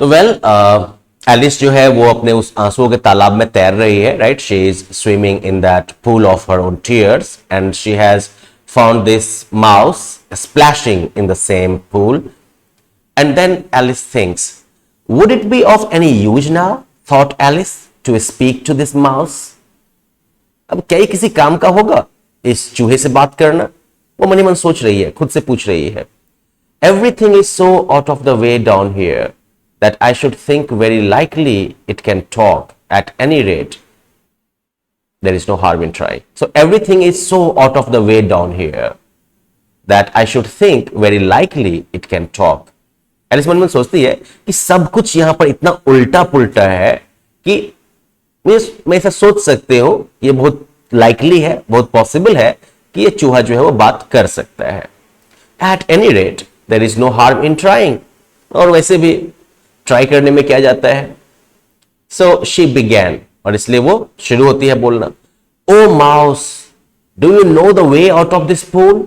तो well Alice जो है वो अपने उस आंसुओं के तालाब में तैर रही है, right? She is swimming in that pool of her own tears and she has found this mouse splashing in the same pool. And then Alice thinks, would it be of any use now, thought Alice, to speak to this mouse? अब क्या ये किसी काम का होगा इस चूहे से बात करना? वो मनी मन सोच रही है, खुद से पूछ रही है. Everything is so out of the way down here that I should think very likely it can talk. At any rate, there is no harm in trying. So everything is so out of the way down here that I should think very likely it can talk. Alice मन में सोचती है कि सब कुछ यहां पर इतना उल्टा पुल्टा है कि मैं ऐसा सोच सकते हो, ये बहुत लाइकली है, बहुत पॉसिबल है कि ये चूहा जो है वो बात कर सकता है. At any rate, there is no harm in trying. और वैसे भी ट्राई करने में क्या जाता है. So she began, और इसलिए वो शुरू होती है बोलना. Oh mouse, do you know the way out of this pool?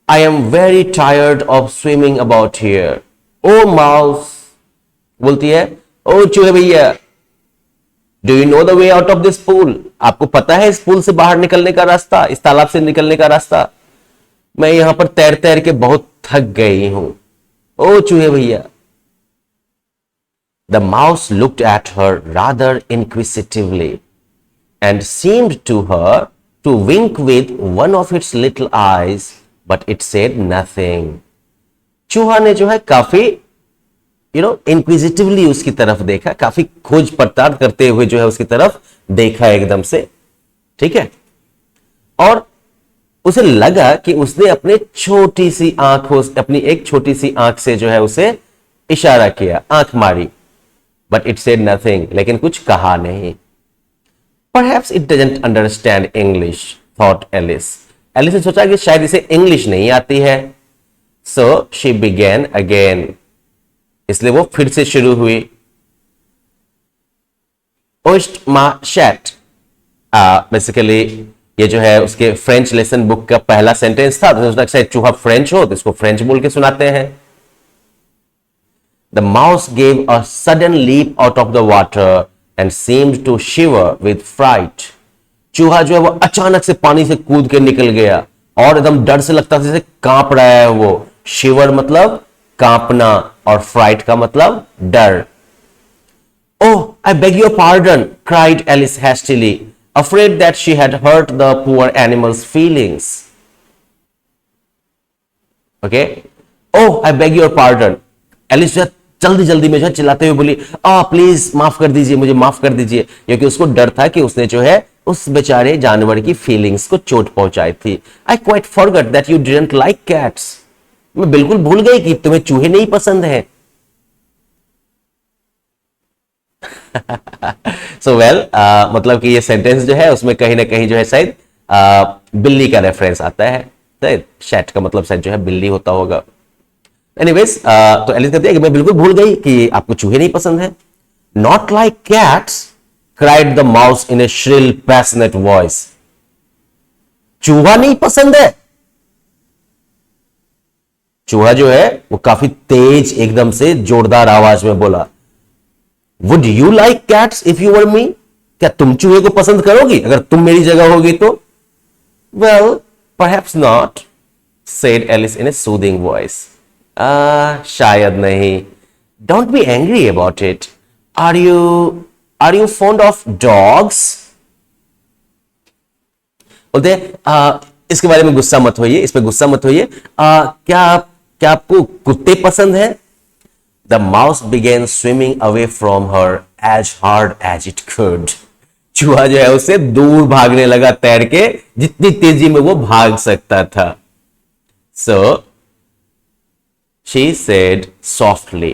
I am very tired of swimming about here. Oh mouse, बोलती है, ओ चूहे भैया, do you know the way out of this pool? आपको पता है इस पूल से बाहर निकलने का रास्ता, इस तालाब से निकलने का रास्ता? मैं यहां पर तैर तैर के बहुत थक गई हूं. ओ चूहे भैया. The mouse looked at her rather inquisitively and seemed to her to wink with one of its little eyes, but it said nothing. चूहा ने जो है काफी इंक्विजिटिवली उसकी तरफ देखा, काफी खोज पड़ताल करते हुए जो है उसकी तरफ देखा एकदम से, ठीक है. और उसे लगा कि उसने अपने छोटी सी आंखों, अपनी एक छोटी सी आंख से जो है उसे इशारा किया, आंख मारी. बट इट सेड नथिंग, लेकिन कुछ कहा नहीं. Perhaps it doesn't understand English, thought Alice. Alice ने सोचा कि शायद इसे इंग्लिश नहीं आती है. So she began again. इसलिए वो फिर से शुरू हुई. Oist ma chat. बेसिकली ये जो है उसके फ्रेंच लेसन बुक का पहला सेंटेंस था, तो सोचा शायद चूहा फ्रेंच हो, तो इसको फ्रेंच बोल के सुनाते हैं. The mouse gave a sudden leap out of the water and seemed to shiver with fright. चूहा जो है वो अचानक से पानी से कूद के निकल गया और एकदम डर से लगता था जैसे कांप रहा है वो. शिवर मतलब कांपना और फ्राइट का मतलब डर. Oh, I beg your pardon, cried Alice hastily, afraid that she had hurt the poor animal's feelings. Okay? Oh, I beg your pardon. Alice जो जल्दी जल्दी में जो है चिल्लाते हुए बोली, प्लीज माफ कर दीजिए, मुझे माफ कर दीजिए, क्योंकि उसको डर था कि उसने जो है उस बेचारे जानवर की फीलिंग्स को चोट पहुंचाई थी. I quite forgot that you didn't like cats. मैं बिल्कुल भूल गई कि तुम्हें चूहे नहीं पसंद हैं. So well, मतलब कि ये सेंटेंस जो है उसमें कहीं ना कहीं जो है शायद बिल्ली का रेफरेंस आता है. शायद शैट का मतलब शायद जो है बिल्ली होता होगा. एनीवेज, तो एलिस कहती है कि मैं बिल्कुल भूल गई कि आपको चूहे नहीं पसंद है. Not like cats, cried the mouse in a shrill, passionate voice. चूहा नहीं पसंद है. चूहा जो है वो काफी तेज एकदम से जोरदार आवाज में बोला. Would you like cats if you were me? क्या तुम चूहे को पसंद करोगी अगर तुम मेरी जगह होगी तो? Well, perhaps not, said Alice in a soothing voice. शायद नहीं. Don't be angry about it. Are you fond of dogs? बोलते इसके बारे में गुस्सा मत होइए, इस पे गुस्सा मत होइए. क्या आपको कुत्ते पसंद हैं? The mouse began swimming away from her as hard as it could. चूहा जो है उससे दूर भागने लगा तैर के, जितनी तेजी में वो भाग सकता था. So she said softly.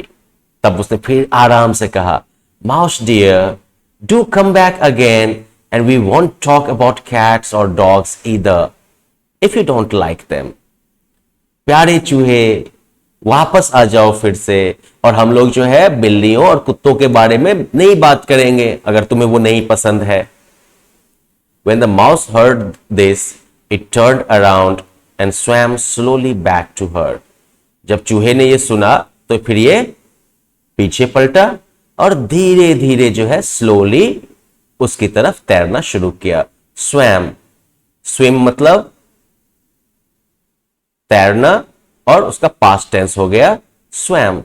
तब उसने फिर आराम से कहा, Mouse dear, do come back again and we won't talk about cats or dogs either, if you don't like them. प्यारे चूहे, वापस आ जाओ फिर से, और हम लोग जो है बिल्लियों और कुत्तों के बारे में नहीं बात करेंगे अगर तुम्हें वो नहीं पसंद है. When the mouse heard this, it turned around and swam slowly back to her. जब चूहे ने ये सुना तो फिर ये पीछे पलटा और धीरे धीरे जो है स्लोली उसकी तरफ तैरना शुरू किया। स्वैम, स्विम मतलब तैरना और उसका पास्ट टेंस हो गया swum.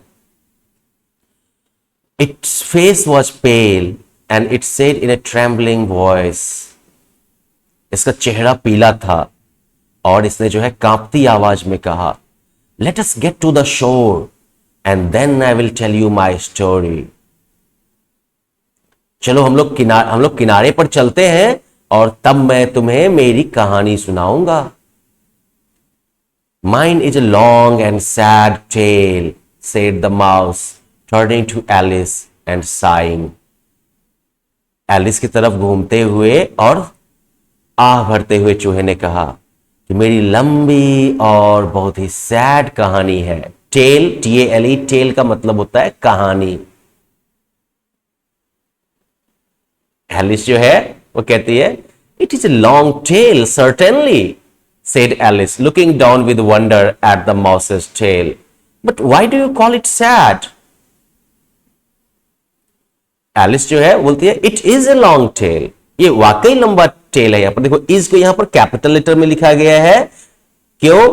Its face was pale and it said in A trembling voice, इसका चेहरा पीला था और इसने जो है कांपती आवाज में कहा, let us get to the shore and then I will tell you my story. चलो हम लोग किनारे पर चलते हैं और तब मैं तुम्हें मेरी कहानी सुनाऊंगा। Mine is a long and sad tale, said the mouse, turning to Alice and sighing. Alice की तरफ घूमते हुए और आह भरते हुए चूहे ने कहा कि मेरी लंबी और बहुत ही सैड कहानी है। टेल, TALE, टेल का मतलब होता है कहानी। एलिस जो है वो कहती है, it is a long tail certainly, said Alice, looking down with wonder at the mouse's tail. But why do you call it sad? Alice जो है बोलती है, it is a long tail. ये वाकई लंबा टेल है। यहां पर देखो, is को यहां पर कैपिटल लेटर में लिखा गया है। क्यों?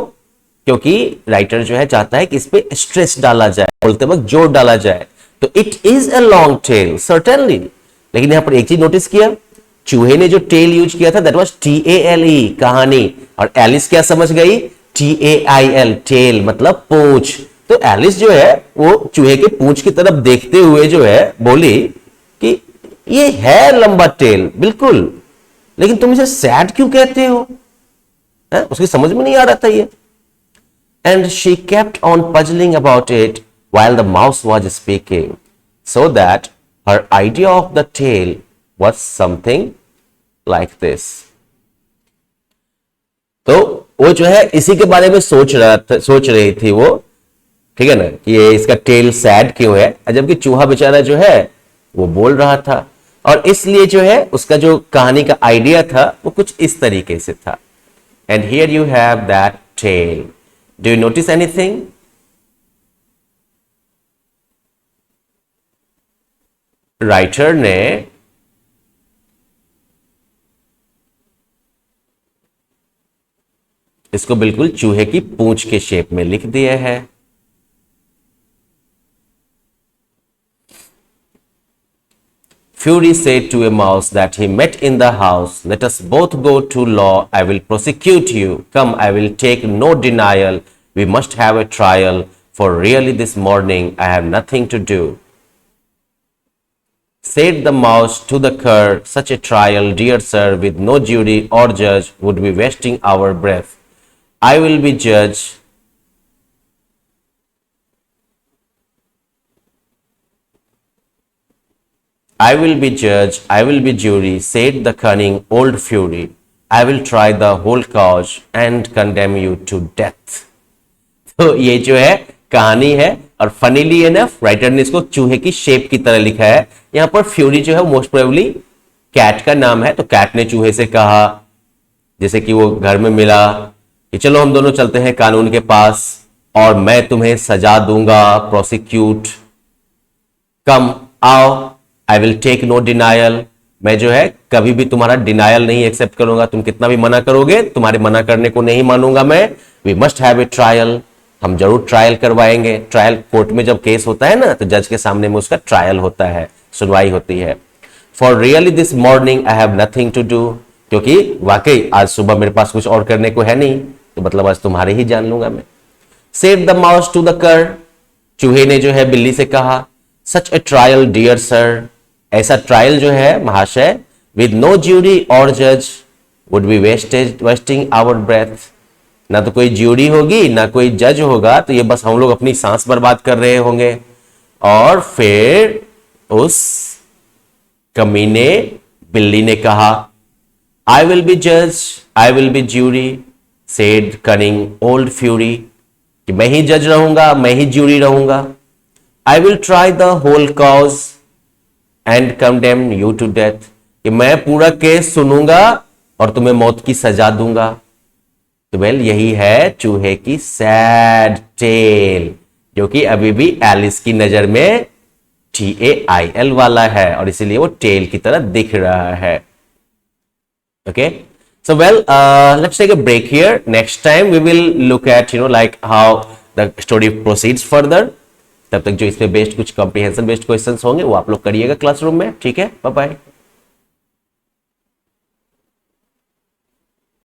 क्योंकि राइटर जो है चाहता है कि इस पे स्ट्रेस डाला जाए, बोलते वक्त जोर डाला जाए। तो it is a long tail, certainly. लेकिन यहां पर एक चीज नोटिस किया, चूहे ने जो टेल यूज किया था दैट वाज TALE, कहानी, और एलिस क्या समझ गई? TAIL, टेल मतलब पूंछ। तो एलिस जो है वो चूहे के पूंछ की तरफ देखते हुए जो है बोली कि ये है लंबा टेल बिल्कुल, लेकिन तुम इसे सैड क्यों कहते हो? उसकी समझ में नहीं आ रहा था ये। And she kept on puzzling about it while the mouse was speaking, so that her idea of the tale was something like this. तो वो जो है इसी के बारे में सोच रही थी वो, ठीक है ना, कि ये इसका टेल सैड क्यों है, जबकि चूहा बेचारा जो है वो बोल रहा था। और इसलिए जो है उसका जो कहानी का आइडिया था वो कुछ इस तरीके से था। And here you have that tale. Do you notice anything? Writer ने इसको बिल्कुल चूहे की पूंछ के शेप में लिख दिया है। Fury said to a mouse that he met in the house, let us both go to law, I will prosecute you. Come, I will take no denial. We must have a trial, for really this morning I have nothing to do. Said the mouse to the cur, such a trial, dear sir, with no jury or judge, would be wasting our breath. I will be judge. I will be judge, I will be jury, said the cunning old fury. I will try the whole cause and condemn you to death. तो ये जो है कहानी है, और funnily enough writer ने इसको चूहे की शेप की तरह लिखा है। यहां पर फ्यूरी जो है मोस्ट प्रोबेबली कैट का नाम है। तो कैट ने चूहे से कहा, जैसे कि वो घर में मिला, कि चलो हम दोनों चलते हैं कानून के पास और मैं तुम्हें सजा दूंगा, प्रोसिक्यूट। कम, आओ, I will take no denial, मैं जो है कभी भी तुम्हारा डिनायल नहीं एक्सेप्ट करूंगा, तुम कितना भी मना करोगे तुम्हारे मना करने को नहीं मानूंगा मैं। We must have a trial, हम जरूर ट्रायल करवाएंगे। ट्रायल कोर्ट में जब केस होता है ना, तो जज के सामने में उसका ट्रायल होता है, सुनवाई होती है। For really this morning I have nothing to do, क्योंकि वाकई आज सुबह मेरे पास कुछ और करने को है नहीं, तो मतलब आज तुम्हारे ही जान लूंगा मैं। Said the mouse to the cur, चूहे ने जो है बिल्ली से कहा, such a trial dear sir, ऐसा ट्रायल जो है महाशय, विद नो ज्यूरी और जज would be wasting our breath, ना तो कोई ज्यूरी होगी ना कोई जज होगा, तो ये बस हम लोग अपनी सांस बर्बाद कर रहे होंगे। और फिर उस कमीने बिल्ली ने कहा, आई विल बी जज, I will be jury, said cunning old Fury, कि मैं ही जज रहूंगा, मैं ही ज्यूरी रहूंगा। I will try the whole cause and condemn you to death, कि मैं पूरा केस सुनूंगा और तुम्हें मौत की सजा दूंगा। तो वेल यही है चूहे की सैड टेल, जो कि अभी भी एलिस की नजर में TAIL वाला है और इसीलिए वो टेल की तरह दिख रहा है. Okay, so well, let's take a break here. Next time we will look at like how the story proceeds further. तब तक जो इसमें बेस्ड कुछ कॉम्प्रिहेंशन बेस्ड क्वेश्चंस होंगे वो आप लोग करिएगा क्लासरूम में. ठीक है, बाय बाय.